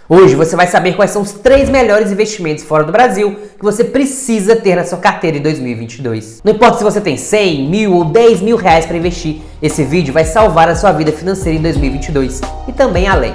Hoje você vai saber quais são os 3 melhores investimentos fora do Brasil que você precisa ter na sua carteira em 2022. Não importa se você tem 100, 1.000 ou 10 mil reais para investir, esse vídeo vai salvar a sua vida financeira em 2022 e também além.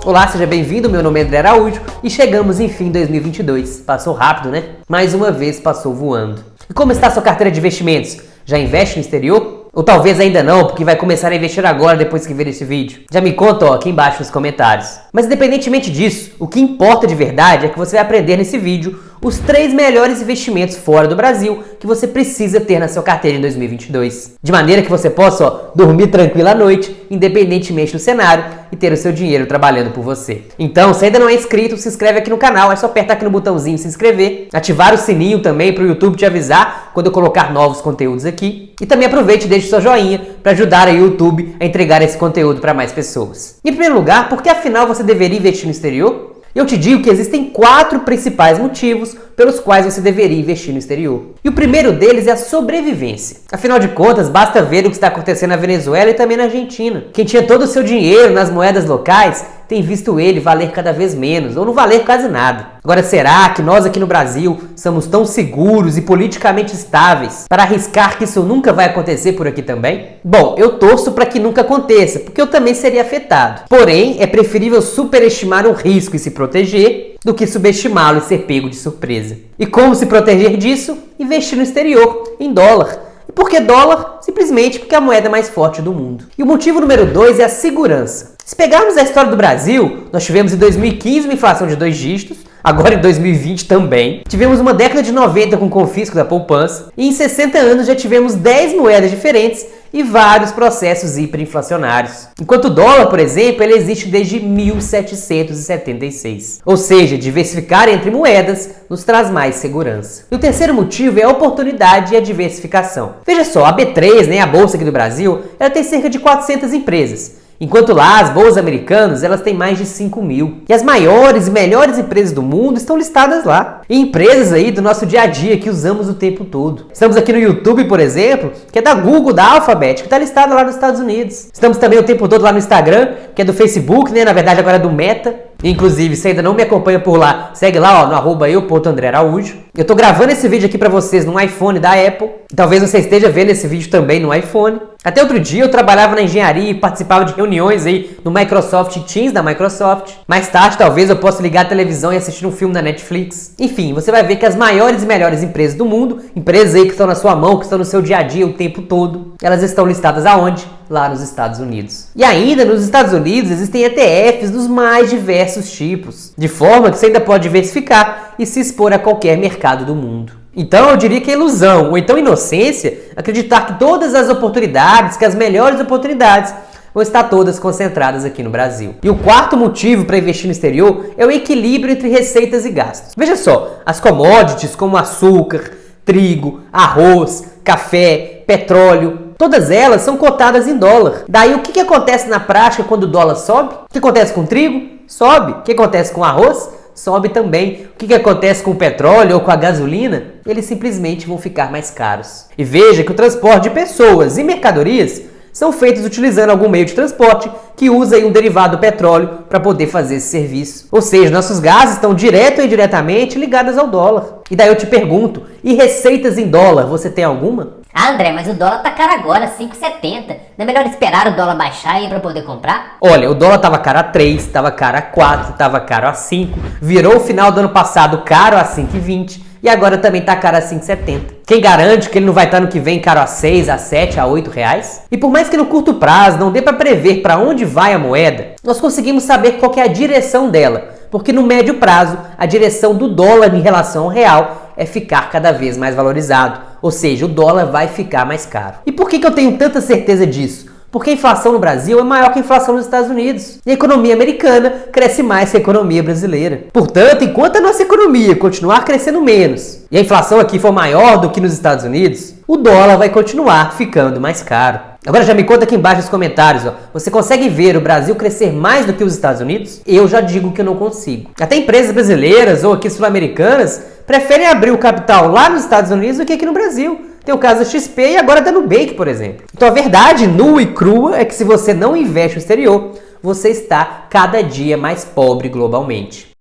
Olá, seja bem-vindo, meu nome é André Araújo e chegamos enfim em 2022. Passou rápido, né? Mais uma vez passou voando. E como está a sua carteira de investimentos? Já investe no exterior? Ou talvez ainda não, porque vai começar a investir agora depois que ver esse vídeo? Já me conta aqui embaixo nos comentários. Mas independentemente disso, o que importa de verdade é que você vai aprender nesse vídeo os 3 melhores investimentos fora do Brasil que você precisa ter na sua carteira em 2022. De maneira que você possa dormir tranquilo à noite, independentemente do cenário, e ter o seu dinheiro trabalhando por você. Então, se ainda não é inscrito, se inscreve aqui no canal, é só apertar aqui no botãozinho se inscrever, ativar o sininho também para o YouTube te avisar quando eu colocar novos conteúdos aqui. E também aproveite e deixe seu joinha para ajudar o YouTube a entregar esse conteúdo para mais pessoas. Em primeiro lugar, por que afinal você deveria investir no exterior? Eu te digo que existem 4 principais motivos pelos quais você deveria investir no exterior. E o primeiro deles é a sobrevivência. Afinal de contas, basta ver o que está acontecendo na Venezuela e também na Argentina. Quem tinha todo o seu dinheiro nas moedas locais tem visto ele valer cada vez menos, ou não valer quase nada. Agora, será que nós aqui no Brasil somos tão seguros e politicamente estáveis para arriscar que isso nunca vai acontecer por aqui também? Bom, eu torço para que nunca aconteça, porque eu também seria afetado. Porém, é preferível superestimar um risco e se proteger do que subestimá-lo e ser pego de surpresa. E como se proteger disso? Investir no exterior, em dólar. E por que dólar? Simplesmente porque é a moeda mais forte do mundo. E o motivo número 2 é a segurança. Se pegarmos a história do Brasil, nós tivemos em 2015 uma inflação de 2 dígitos, agora em 2020 também. Tivemos uma década de 90 com confisco da poupança e em 60 anos já tivemos 10 moedas diferentes e vários processos hiperinflacionários. Enquanto o dólar, por exemplo, ele existe desde 1776. Ou seja, diversificar entre moedas nos traz mais segurança. E o terceiro motivo é a oportunidade e a diversificação. Veja só, a B3, a bolsa aqui do Brasil, ela tem cerca de 400 empresas. Enquanto lá, as bolsas americanas, elas têm mais de 5.000. E as maiores e melhores empresas do mundo estão listadas lá. E empresas aí do nosso dia a dia que usamos o tempo todo. Estamos aqui no YouTube, por exemplo, que é da Google, da Alphabet, que está listada lá nos Estados Unidos. Estamos também o tempo todo lá no Instagram, que é do Facebook, na verdade agora é do Meta. Inclusive, se ainda não me acompanha por lá, segue lá no @eu.andrearaújo. Eu tô gravando esse vídeo aqui para vocês no iPhone da Apple. E talvez você esteja vendo esse vídeo também no iPhone. Até outro dia eu trabalhava na engenharia e participava de reuniões aí no Microsoft Teams da Microsoft. Mais tarde talvez eu possa ligar a televisão e assistir um filme da Netflix. Enfim, você vai ver que as maiores e melhores empresas do mundo, empresas aí que estão na sua mão, que estão no seu dia a dia o tempo todo, elas estão listadas aonde? Lá nos Estados Unidos. E ainda nos Estados Unidos existem ETFs dos mais diversos tipos, de forma que você ainda pode diversificar e se expor a qualquer mercado do mundo. Então eu diria que é ilusão, ou então inocência, acreditar que todas as oportunidades, que as melhores oportunidades, vão estar todas concentradas aqui no Brasil. E o quarto motivo para investir no exterior é o equilíbrio entre receitas e gastos. Veja só, as commodities como açúcar, trigo, arroz, café, petróleo, todas elas são cotadas em dólar. Daí o que acontece na prática quando o dólar sobe? O que acontece com o trigo? Sobe. O que acontece com o arroz? Sobe também. O que acontece com o petróleo ou com a gasolina? Eles simplesmente vão ficar mais caros. E veja que o transporte de pessoas e mercadorias são feitos utilizando algum meio de transporte que usa aí um derivado do petróleo para poder fazer esse serviço. Ou seja, nossos gastos estão direto ou indiretamente ligados ao dólar. E daí eu te pergunto, e receitas em dólar, você tem alguma? Ah, André, mas o dólar tá caro agora, 5,70. Não é melhor esperar o dólar baixar aí pra poder comprar? Olha, o dólar tava caro a 3, tava caro a 4, tava caro a 5, virou o final do ano passado caro a 5,20 e agora também tá caro a 5,70. Quem garante que ele não vai estar no que vem caro a 6, a 7, a 8 reais? E por mais que no curto prazo não dê para prever para onde vai a moeda, nós conseguimos saber qual que é a direção dela, porque no médio prazo a direção do dólar em relação ao real é ficar cada vez mais valorizado, ou seja, o dólar vai ficar mais caro. E por que eu tenho tanta certeza disso? Porque a inflação no Brasil é maior que a inflação nos Estados Unidos. E a economia americana cresce mais que a economia brasileira. Portanto, enquanto a nossa economia continuar crescendo menos e a inflação aqui for maior do que nos Estados Unidos, o dólar vai continuar ficando mais caro. Agora já me conta aqui embaixo nos comentários, você consegue ver o Brasil crescer mais do que os Estados Unidos? Eu já digo que eu não consigo. Até empresas brasileiras ou aqui sul-americanas preferem abrir o capital lá nos Estados Unidos do que aqui no Brasil. Tem o caso da XP e agora da Nubank, por exemplo. Então a verdade nua e crua é que se você não investe no exterior, você está cada dia mais pobre globalmente.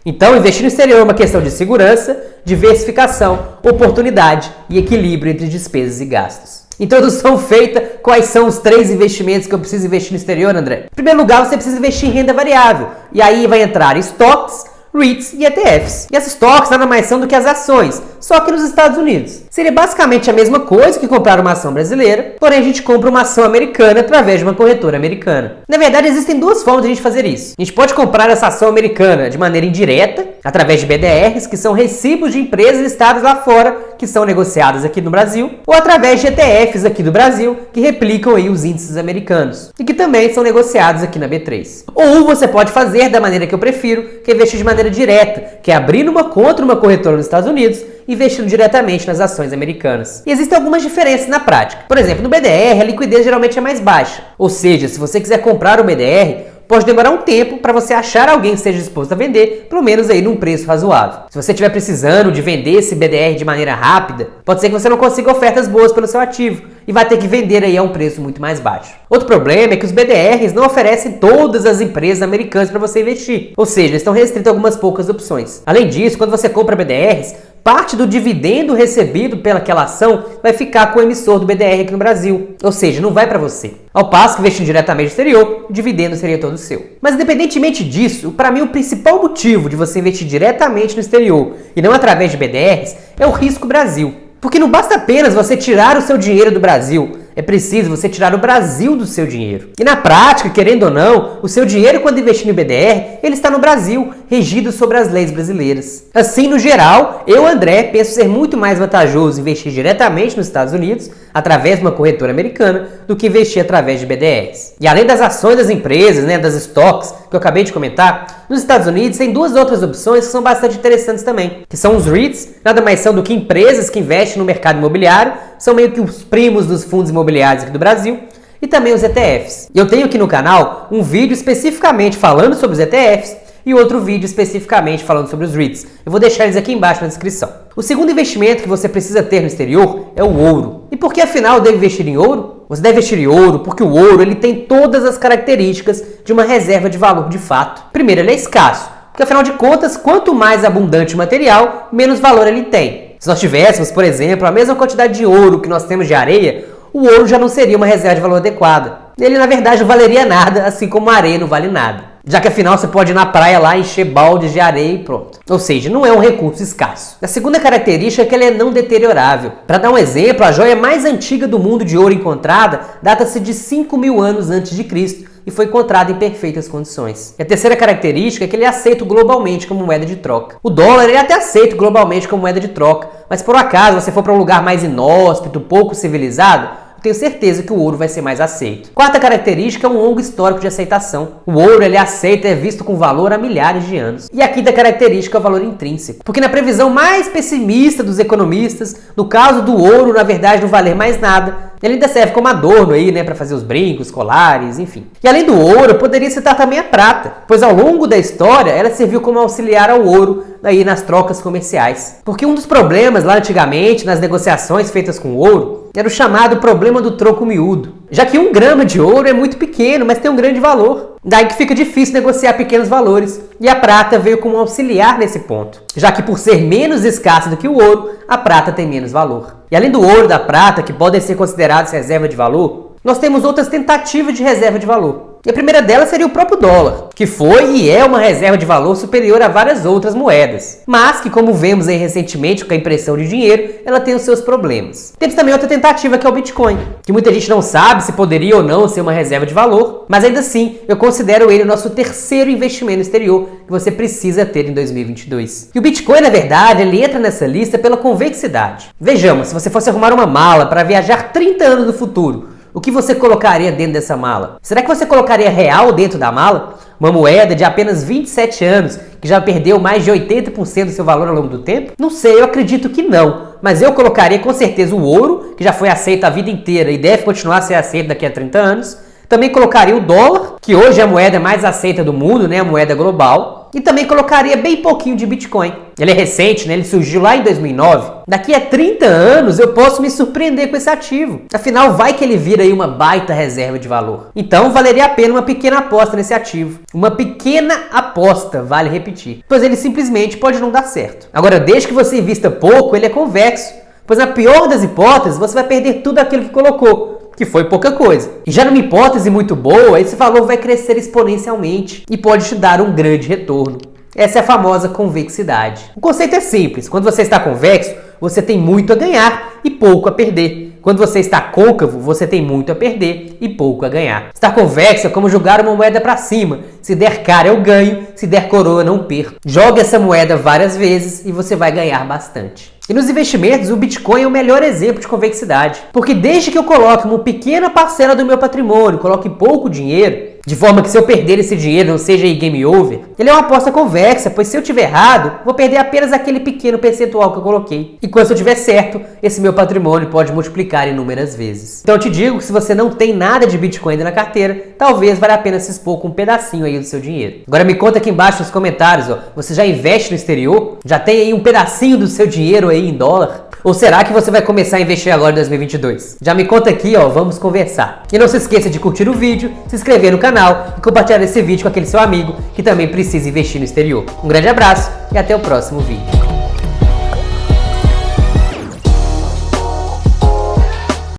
Então, investir no exterior é uma questão de segurança, diversificação, oportunidade e equilíbrio entre despesas e gastos. Introdução feita, quais são os 3 investimentos que eu preciso investir no exterior, André? Em primeiro lugar, você precisa investir em renda variável. E aí vai entrar estoques, REITs e ETFs. E as stocks nada mais são do que as ações, só que nos Estados Unidos. Seria basicamente a mesma coisa que comprar uma ação brasileira, porém a gente compra uma ação americana através de uma corretora americana. Na verdade, existem 2 formas de a gente fazer isso. A gente pode comprar essa ação americana de maneira indireta, através de BDRs, que são recibos de empresas listadas lá fora, que são negociadas aqui no Brasil, ou através de ETFs aqui do Brasil, que replicam aí os índices americanos, e que também são negociados aqui na B3. Ou você pode fazer da maneira que eu prefiro, que é investir de maneira direta, que é abrindo uma conta numa corretora nos Estados Unidos, investindo diretamente nas ações americanas. E existem algumas diferenças na prática. Por exemplo, no BDR, a liquidez geralmente é mais baixa. Ou seja, se você quiser comprar o BDR, pode demorar um tempo para você achar alguém que esteja disposto a vender, pelo menos aí num preço razoável. Se você estiver precisando de vender esse BDR de maneira rápida, pode ser que você não consiga ofertas boas pelo seu ativo e vai ter que vender aí a um preço muito mais baixo. Outro problema é que os BDRs não oferecem todas as empresas americanas para você investir, ou seja, eles estão restritos a algumas poucas opções. Além disso, quando você compra BDRs, parte do dividendo recebido pelaquela ação vai ficar com o emissor do BDR aqui no Brasil, ou seja, não vai para você. Ao passo que investindo diretamente no exterior, o dividendo seria todo seu. Mas independentemente disso, para mim o principal motivo de você investir diretamente no exterior e não através de BDRs é o risco Brasil. Porque não basta apenas você tirar o seu dinheiro do Brasil, é preciso você tirar o Brasil do seu dinheiro. E na prática, querendo ou não, o seu dinheiro quando investir no BDR, ele está no Brasil, regido sobre as leis brasileiras. Assim, no geral, eu, André, penso ser muito mais vantajoso investir diretamente nos Estados Unidos, através de uma corretora americana, do que investir através de BDRs. E além das ações das empresas, das stocks, que eu acabei de comentar, nos Estados Unidos tem 2 outras opções que são bastante interessantes também, que são os REITs, nada mais são do que empresas que investem no mercado imobiliário, são meio que os primos dos fundos imobiliários aqui do Brasil, e também os ETFs. E eu tenho aqui no canal um vídeo especificamente falando sobre os ETFs e outro vídeo especificamente falando sobre os REITs. Eu vou deixar eles aqui embaixo na descrição. O segundo investimento que você precisa ter no exterior é o ouro. E por que afinal deve investir em ouro? Você deve investir em ouro porque o ouro ele tem todas as características de uma reserva de valor de fato. Primeiro, ele é escasso, porque afinal de contas, quanto mais abundante o material, menos valor ele tem. Se nós tivéssemos, por exemplo, a mesma quantidade de ouro que nós temos de areia, o ouro já não seria uma reserva de valor adequada. Ele, na verdade, não valeria nada, assim como a areia não vale nada. Já que, afinal, você pode ir na praia lá, encher baldes de areia e pronto. Ou seja, não é um recurso escasso. A segunda característica é que ele é não deteriorável. Para dar um exemplo, a joia mais antiga do mundo de ouro encontrada data-se de 5.000 anos antes de Cristo e foi encontrado em perfeitas condições. E a terceira característica é que ele é aceito globalmente como moeda de troca. O dólar ele é até aceito globalmente como moeda de troca, mas por acaso você for para um lugar mais inóspito, pouco civilizado, tenho certeza que o ouro vai ser mais aceito. Quarta característica é um longo histórico de aceitação. O ouro ele é aceito e é visto com valor há milhares de anos. E a quinta característica é o valor intrínseco. Porque na previsão mais pessimista dos economistas, no caso do ouro, na verdade, não valer mais nada, ele ainda serve como adorno aí, para fazer os brincos, colares, enfim. E além do ouro, poderia citar também a prata, pois ao longo da história ela serviu como auxiliar ao ouro aí nas trocas comerciais. Porque um dos problemas lá antigamente, nas negociações feitas com ouro, era o chamado problema do troco miúdo. Já que 1 grama de ouro é muito pequeno, mas tem um grande valor. Daí que fica difícil negociar pequenos valores. E a prata veio como auxiliar nesse ponto. Já que por ser menos escassa do que o ouro, a prata tem menos valor. E além do ouro e da prata, que podem ser considerados reserva de valor, nós temos outras tentativas de reserva de valor. E a primeira delas seria o próprio dólar, que foi e é uma reserva de valor superior a várias outras moedas, mas que, como vemos aí recentemente com a impressão de dinheiro, ela tem os seus problemas. Temos também outra tentativa que é o Bitcoin, que muita gente não sabe se poderia ou não ser uma reserva de valor, mas ainda assim eu considero ele o nosso terceiro investimento no exterior que você precisa ter em 2022. E o Bitcoin, na verdade, ele entra nessa lista pela convexidade. Vejamos, se você fosse arrumar uma mala para viajar 30 anos no futuro, o que você colocaria dentro dessa mala? Será que você colocaria real dentro da mala? Uma moeda de apenas 27 anos, que já perdeu mais de 80% do seu valor ao longo do tempo? Não sei, eu acredito que não. Mas eu colocaria com certeza o ouro, que já foi aceito a vida inteira e deve continuar a ser aceito daqui a 30 anos. Também colocaria o dólar, que hoje é a moeda mais aceita do mundo, a moeda global. E também colocaria bem pouquinho de Bitcoin. Ele é recente, né? Ele surgiu lá em 2009. Daqui a 30 anos eu posso me surpreender com esse ativo. Afinal, vai que ele vira aí uma baita reserva de valor. Então, valeria a pena uma pequena aposta nesse ativo. Uma pequena aposta, vale repetir. Pois ele simplesmente pode não dar certo. Agora, desde que você invista pouco, ele é convexo. Pois na pior das hipóteses, você vai perder tudo aquilo que colocou, que foi pouca coisa. E já numa hipótese muito boa, esse valor vai crescer exponencialmente e pode te dar um grande retorno. Essa é a famosa convexidade. O conceito é simples. Quando você está convexo, você tem muito a ganhar e pouco a perder. Quando você está côncavo, você tem muito a perder e pouco a ganhar. Estar convexo é como jogar uma moeda para cima. Se der cara, eu ganho. Se der coroa, não perco. Jogue essa moeda várias vezes e você vai ganhar bastante. E nos investimentos, o Bitcoin é o melhor exemplo de convexidade. Porque desde que eu coloque uma pequena parcela do meu patrimônio, coloque pouco dinheiro, de forma que se eu perder esse dinheiro não seja aí game over, ele é uma aposta convexa, pois se eu tiver errado, vou perder apenas aquele pequeno percentual que eu coloquei. E quando eu tiver certo, esse meu patrimônio pode multiplicar inúmeras vezes. Então eu te digo que se você não tem nada de Bitcoin ainda na carteira, talvez valha a pena se expor com um pedacinho aí do seu dinheiro. Agora me conta aqui embaixo nos comentários, você já investe no exterior? Já tem aí um pedacinho do seu dinheiro aí em dólar? Ou será que você vai começar a investir agora em 2022? Já me conta aqui, vamos conversar. E não se esqueça de curtir o vídeo, se inscrever no canal e compartilhar esse vídeo com aquele seu amigo que também precisa investir no exterior. Um grande abraço e até o próximo vídeo.